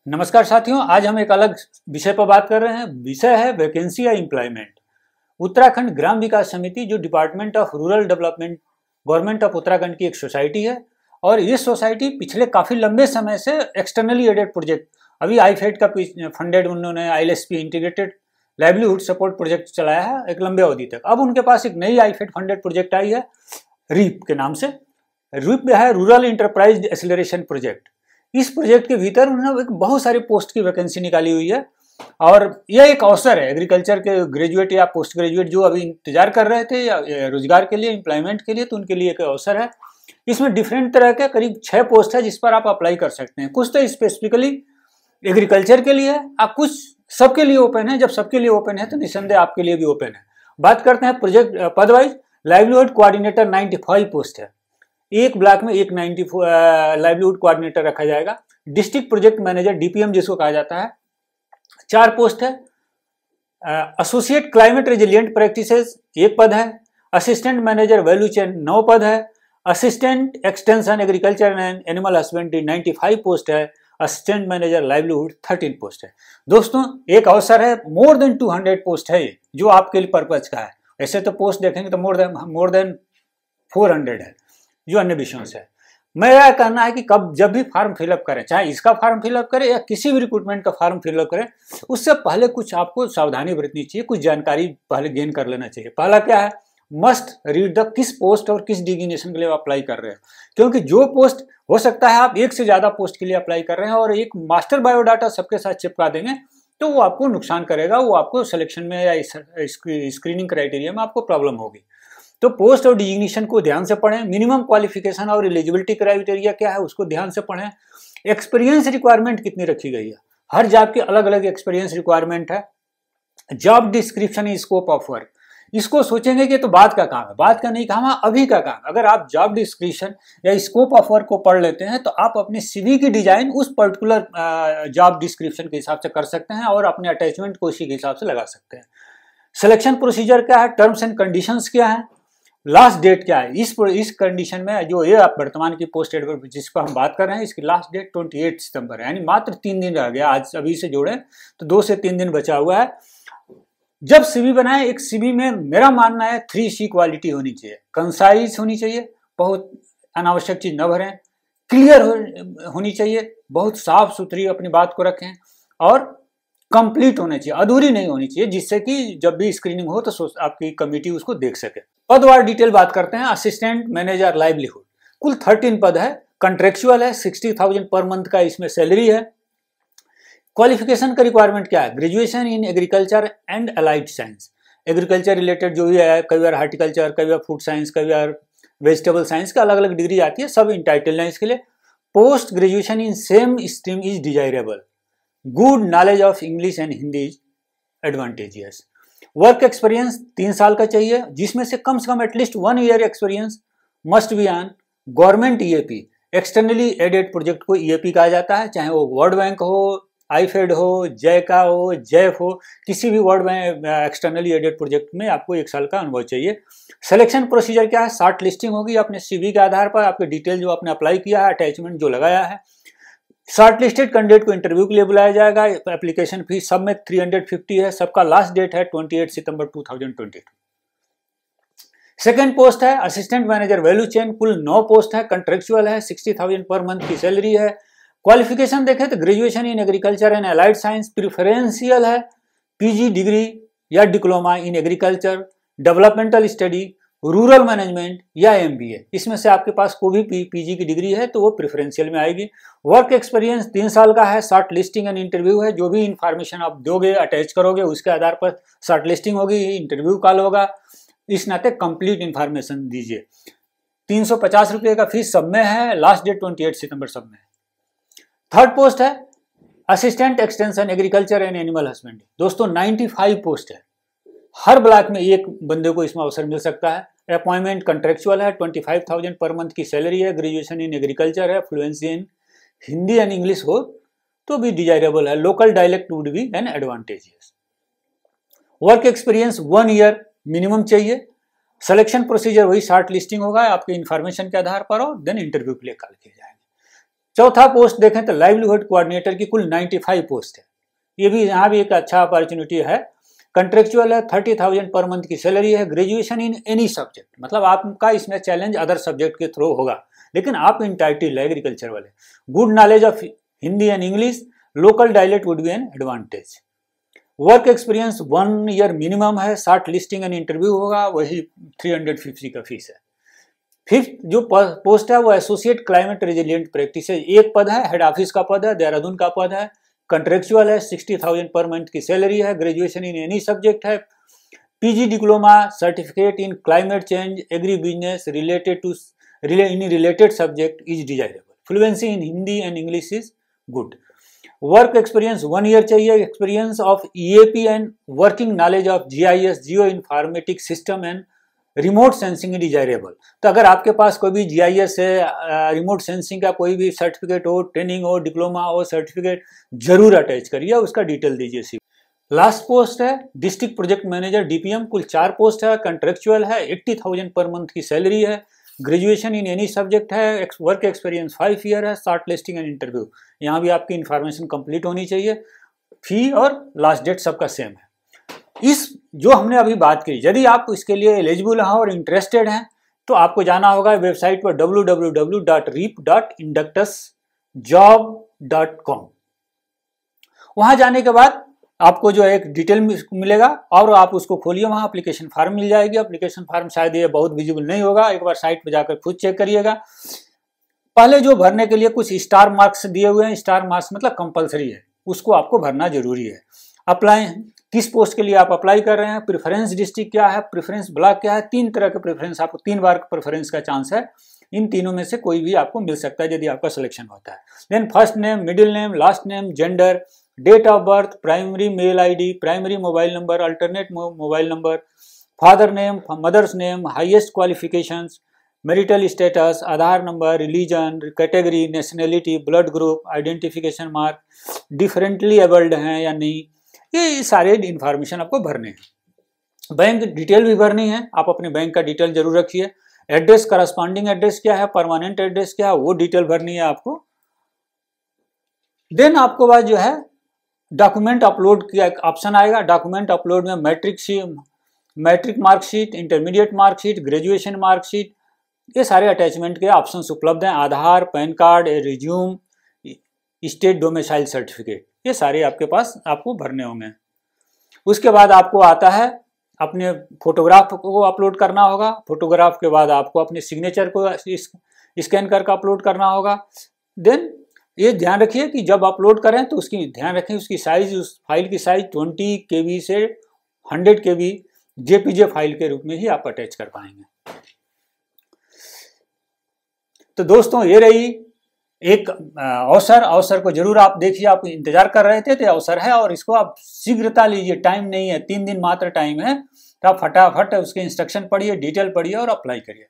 नमस्कार साथियों, आज हम एक अलग विषय पर बात कर रहे हैं। विषय है वैकेंसी या एम्प्लॉयमेंट। उत्तराखंड ग्राम विकास समिति जो department of rural development government of Uttarakhand की एक सोसाइटी है और ये सोसाइटी पिछले काफ़ी लंबे समय से एक्सटर्नली एडेड प्रोजेक्ट, अभी आईफेड का फंडेड उन्होंने आईएलएसपी इंटीग्रेटेड लाइवलीहुड सपोर्ट प्रोजेक्ट चलाया है एक लंबे अवधि तक। अब उनके पास एक नई आईफेड फंडेड प्रोजेक्ट आई है रीप के नाम से। रीप है रूरल इंटरप्राइज एक्सेलरेशन प्रोजेक्ट। इस प्रोजेक्ट के भीतर उन्होंने एक बहुत सारे पोस्ट की वैकेंसी निकाली हुई है और यह एक अवसर है एग्रीकल्चर के ग्रेजुएट या पोस्ट ग्रेजुएट जो अभी इंतजार कर रहे थे या रोजगार के लिए, एम्प्लॉयमेंट के लिए, तो उनके लिए एक अवसर है। इसमें डिफरेंट तरह के करीब 6 पोस्ट है जिस पर आप अप्लाई कर सकते हैं। कुछ तो स्पेसिफिकली एग्रीकल्चर के लिए है, आप कुछ सबके लिए ओपन है। जब सबके लिए ओपन है तो निसंदेह आपके लिए भी ओपन है। बात करते हैं प्रोजेक्ट पद वाइज। लाइवलीहुड कोऑर्डिनेटर 95 पोस्ट है। एक ब्लॉक में एक 94 लाइवलीहुड कोऑर्डिनेटर रखा जाएगा। डिस्ट्रिक्ट प्रोजेक्ट मैनेजर डीपीएम जिसको कहा जाता है 4 पोस्ट है। एसोसिएट क्लाइमेट रेजिलिएंट प्रैक्टिसेस 1 पद है। असिस्टेंट मैनेजर वैल्यू चेन 9 पद है। Assistant extension agriculture and animal husbandry 95 post है। असिस्टेंट मैनेजर लाइवलीहुड 13 पोस्ट है। दोस्तों एक अवसर है, मोर देन 200 पोस्ट है जो आपके लिए पर्पज का है। ऐसे तो पोस्ट देखेंगे तो मोर देन 400 है जो अन्य विषयों से है। मेरा कहना है कि कब जब भी फॉर्म फिलअप करें, चाहे इसका फॉर्म फिलअप करें या किसी भी रिक्रूटमेंट का फॉर्म फिलअप करें, उससे पहले कुछ आपको सावधानी बरतनी चाहिए, कुछ जानकारी पहले गेन कर लेना चाहिए। पहला क्या है, मस्ट रीड द किस पोस्ट और किस डिजिग्नेशन के लिए आप अप्लाई कर रहे हैं। क्योंकि जो पोस्ट हो सकता है आप एक से ज्यादा पोस्ट के लिए अप्लाई कर रहे हैं और एक मास्टर बायोडाटा सबके साथ चिपका देंगे तो वो आपको नुकसान करेगा, वो आपको सिलेक्शन में या स्क्रीनिंग क्राइटेरिया में आपको प्रॉब्लम होगी। तो पोस्ट और डिजिग्नेशन को ध्यान से पढ़ें। मिनिमम क्वालिफिकेशन और एलिजिबिलिटी क्राइटेरिया क्या है उसको ध्यान से पढ़ें। एक्सपीरियंस रिक्वायरमेंट कितनी रखी गई है, हर जॉब की अलग अलग एक्सपीरियंस रिक्वायरमेंट है। Job description, scope of work, इसको सोचेंगे कि तो बाद का काम है, बाद का नहीं काम है, अभी का काम। अगर आप जॉब डिस्क्रिप्शन या स्कोप ऑफ वर्क को पढ़ लेते हैं तो आप अपने सीवी की डिजाइन उस पर्टिकुलर जॉब डिस्क्रिप्शन के हिसाब से कर सकते हैं और अपने अटैचमेंट को उसी के हिसाब से लगा सकते हैं। सिलेक्शन प्रोसीजर क्या है, टर्म्स एंड कंडीशंस क्या है, लास्ट डेट क्या है। इस कंडीशन में जो ये आप वर्तमान की पोस्ट एडवर्ट जिस पर हम बात कर रहे हैं, इसकी लास्ट डेट 28 सितंबर है, यानी मात्र 3 दिन रह गया। आज अभी से जोड़े तो 2 से 3 दिन बचा हुआ है। जब सीवी बनाए, एक सीवी में मेरा मानना है 3C क्वालिटी होनी चाहिए। कंसाइज होनी चाहिए, बहुत अनावश्यक चीज न भरें। क्लियर होनी चाहिए, बहुत साफ सुथरी अपनी बात को रखें और कंप्लीट होनी चाहिए, अधूरी नहीं होनी चाहिए, जिससे कि जब भी स्क्रीनिंग हो तो आपकी कमेटी उसको देख सके। पदवार डिटेल बात करते हैं। असिस्टेंट मैनेजर लाइवलीहुड कुल 13 पद है। कंट्रेक्चुअल है, 60,000 पर मंथ का इसमें सैलरी है। क्वालिफिकेशन का रिक्वायरमेंट क्या है, graduation in agriculture and allied science. Agriculture related जो भी है, कई बार हार्टिकल्चर, कई बार फूड साइंस, कई बार वेजिटेबल साइंस का अलग अलग डिग्री आती है, सब इंटाइटल्ड है इसके लिए। Post graduation in same stream is desirable. Good knowledge of English and Hindi is advantageous. Work experience 3 साल का चाहिए, जिसमें से कम at least 1 year experience must be on government EAP. Externally aided project को ईएपी कहा जाता है, चाहे वो वर्ल्ड बैंक हो, आईफेड हो, जैका हो, जैफ हो, किसी भी World Bank externally aided project में आपको 1 साल का अनुभव चाहिए। सिलेक्शन प्रोसीजर क्या है, शॉर्ट लिस्टिंग होगी अपने सीवी के आधार पर, आपके डिटेल जो आपने अप्लाई किया है, अटैचमेंट जो लगाया है। शॉर्ट लिस्टेड कैंडिडेट को इंटरव्यू के लिए बुलाया जाएगा। एप्लीकेशन फीस सब में 350 है। सबका लास्ट डेट है 28 सितंबर 2022। सेकेंड पोस्ट है असिस्टेंट मैनेजर वैल्यू चेन, कुल 9 पोस्ट है। कंट्रेक्चुअल है, 60,000 पर मंथ की सैलरी है। क्वालिफिकेशन देखें तो graduation in agriculture and allied science, preferential है पीजी डिग्री या diploma in agriculture, developmental study, rural management या एमबीए। इसमें से आपके पास कोई भी पीजी की डिग्री है तो वो प्रेफरेंशियल में आएगी। वर्क एक्सपीरियंस 3 साल का है। शॉर्ट लिस्टिंग एंड इंटरव्यू है, जो भी इंफॉर्मेशन आप दोगे अटैच करोगे उसके आधार पर शॉर्ट लिस्टिंग होगी, इंटरव्यू कॉल होगा। इस नाते कंप्लीट इंफॉर्मेशन दीजिए। 350 रुपये का फीस सब में है। लास्ट डेट 28 सितंबर सब में है। थर्ड पोस्ट है assistant extension agriculture and animal husbandry. दोस्तों 95 पोस्ट है, हर ब्लॉक में एक बंदे को इसमें अवसर मिल सकता है। अपॉइंटमेंट कंट्रेक्चुअल है, 25,000 पर मंथ की सैलरी है। ग्रेजुएशन इन एग्रीकल्चर है, fluency in Hindi and English हो तो भी डिजायरेबल है। Local dialect would be an advantageous. Work experience 1 year minimum चाहिए। सिलेक्शन प्रोसीजर वही शॉर्ट लिस्टिंग होगा आपके इन्फॉर्मेशन के आधार पर और देन इंटरव्यू के लिए कॉल किए जाएंगे। चौथा पोस्ट देखें तो लाइवलीहुड कोऑर्डिनेटर की कुल 95 पोस्ट है। ये भी यहाँ भी एक अच्छा अपॉर्चुनिटी है। कंट्रेक्चुअल है, 30,000 पर मंथ की सैलरी है। ग्रेजुएशन इन एनी सब्जेक्ट, मतलब आपका इसमें चैलेंज अदर सब्जेक्ट के थ्रू होगा, लेकिन आप इंटाइटल है एग्रीकल्चर वाले। Good knowledge of Hindi and English, local dialect would be an advantage. Work experience 1 year minimum है। शॉर्ट लिस्टिंग एंड इंटरव्यू होगा, वही 350 का फीस है। फिफ्थ जो पोस्ट है वो एसोसिएट क्लाइमेट रेजिलिएंट प्रैक्टिस है। एक पद है, हेड ऑफिस का पद है, देहरादून का पद है। कंट्रेक्चुअल है, 60,000 पर मंथ की सैलरी है। ग्रेजुएशन इन एनी सब्जेक्ट है। PG diploma certificate in climate change, agri business related to in related subject is desirable. Fluency in Hindi and English is good. Work experience 1 year चाहिए। Experience of EAP and working knowledge of GIS, geo informatic system and remote sensing desirable. तो अगर आपके पास कोई भी GIS है, remote sensing का कोई भी सर्टिफिकेट हो, ट्रेनिंग हो, डिप्लोमा हो, सर्टिफिकेट जरूर अटैच करिए, उसका डिटेल दीजिए। लास्ट पोस्ट है डिस्ट्रिक्ट प्रोजेक्ट मैनेजर डीपीएम, कुल 4 पोस्ट है। कंट्रेक्चुअल है, 80,000 पर मंथ की सैलरी है। ग्रेजुएशन इन एनी सब्जेक्ट है। वर्क एक्सपीरियंस 5 ईयर है। शॉर्ट लिस्टिंग एंड इंटरव्यू, यहाँ भी आपकी इंफॉर्मेशन कंप्लीट होनी चाहिए। फी और लास्ट डेट सबका सेम है। इस जो हमने अभी बात की, यदि आप इसके लिए एलिजिबल हैं और इंटरेस्टेड हैं तो आपको जाना होगा वेबसाइट पर www.reap.inductusjob.com। वहां जाने के बाद आपको जो एक डिटेल मिलेगा और आप उसको खोलिए, वहां एप्लीकेशन फॉर्म मिल जाएगी। एप्लीकेशन फॉर्म शायद ये बहुत विजिबल नहीं होगा, एक बार साइट पर जाकर खुद चेक करिएगा। पहले जो भरने के लिए कुछ स्टार मार्क्स दिए हुए हैं, स्टार मार्क्स मतलब कंपलसरी है, उसको आपको भरना जरूरी है। अप्लाई किस पोस्ट के लिए आप अप्लाई कर रहे हैं, प्रेफरेंस डिस्ट्रिक्ट क्या है, प्रेफरेंस ब्लॉक क्या है। 3 तरह के प्रेफरेंस, आपको 3 बार प्रेफरेंस का चांस है। इन तीनों में से कोई भी आपको मिल सकता है यदि आपका सिलेक्शन होता है। Then first name, middle name, last name, gender, date of birth, primary mail ID, primary mobile number, alternate mobile number, father name, mother's name, highest qualifications, marital status, Aadhaar number, religion, category, nationality, blood group, identification mark, differently abled हैं या नहीं, ये सारे information आपको भरने हैं। Bank detail भी भरनी है, आप अपने बैंक का डिटेल जरूर रखिए। एड्रेस, करस्पॉन्डिंग एड्रेस क्या है, परमानेंट एड्रेस क्या है, वो डिटेल भरनी है आपको। देन आपको बाद जो है डॉक्यूमेंट अपलोड का एक ऑप्शन आएगा। डॉक्यूमेंट अपलोड में matric marksheet, intermediate marksheet, graduation marksheet, ये सारे अटैचमेंट के ऑप्शंस उपलब्ध हैं। Aadhaar, PAN card, resume, state domicile certificate, ये सारे आपके पास आपको भरने होंगे। उसके बाद आपको आता है अपने फोटोग्राफ को अपलोड करना होगा। फोटोग्राफ के बाद आपको अपने सिग्नेचर को स्कैन करके अपलोड करना होगा। देन ये ध्यान रखिए कि जब अपलोड करें तो उसकी ध्यान रखें उसकी साइज, उस फाइल की साइज 20 KB से 100 KB JPG फाइल के रूप में ही आप अटैच कर पाएंगे। तो दोस्तों ये रही एक अवसर को जरूर आप देखिए। आप इंतजार कर रहे थे तो अवसर है और इसको आप शीघ्रता लीजिए। टाइम नहीं है, 3 दिन मात्र टाइम है, तो आप फटाफट उसके इंस्ट्रक्शन पढ़िए, डिटेल पढ़िए और अप्लाई करिए।